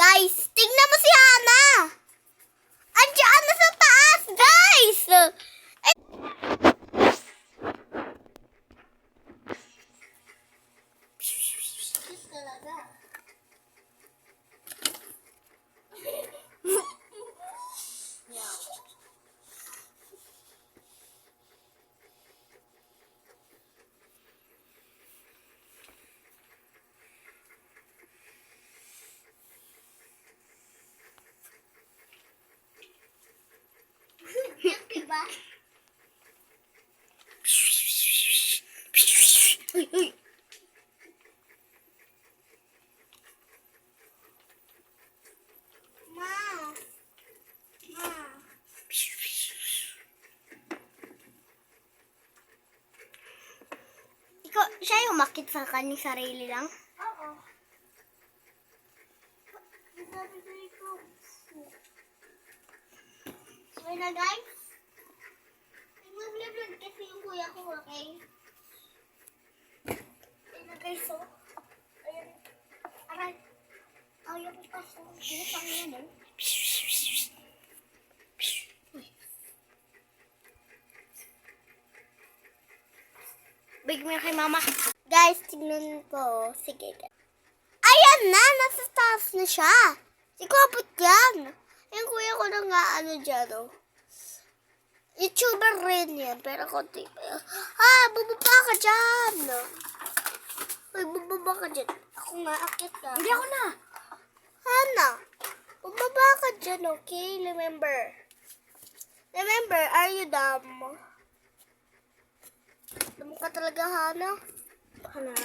Guys, tingnan mo si Hana. Andiyan na sa taas, guys. Ay. Talaga. Diba? Uy, uy. Ma. Ikaw, siya yung umakit sa kanyang sarili lang? Oo. So na guys, nag-vlog kasi yung kuya ko, okay? Ayun na guys, so. Ayun. Aray. Ayaw ko pa so. Ginasang yan eh. Big mo kay mama. Guys, tignan ko. Sige. Ayan na! Nasa taas na siya. Sikopot yan. Yung kuya ko na nga ano dyan, oh. YouTuber rin yan, pero konti pa yan. Bubaba ka dyan. Uy, bubaba ka dyan. Ako nga, akit ka. Hindi ako na. Hana, bubaba ka dyan, okay? Remember, are you dumb? Dumb ka talaga, Hana? Hana.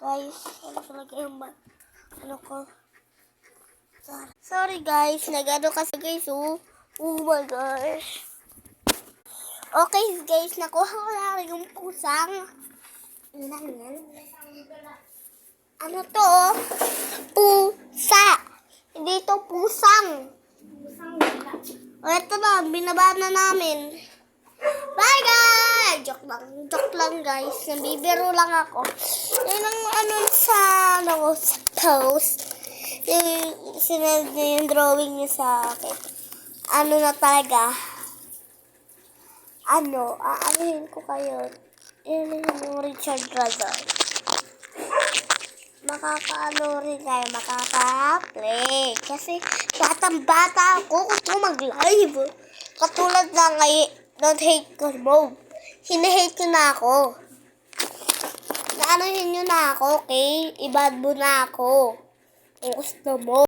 Guys, ano talaga yung ano ko? Sorry guys, nag-ano kasi guys, oh. Oh my gosh. Okay guys, nakuha ko na yung pusang. Ilan yan? Ano to? Pusa. Hindi to pusang. O ito na, binaba na namin. Bye guys! Joke lang guys. Nabibiro lang ako. Yan ang ano sa post. Yung drawing niya sa akin. Ano na talaga? Aanuhin ko kayo. Yan yung Richard Razor. Makakaano rin tayo, makaka-play. Kasi batang-bata ako kung mag-live. Katulad na ngayon, don't hate ko mode. Hina-hate ko na ako. Naanohin nyo na ako, okay? Ibad mo na ako. Kung gusto mo.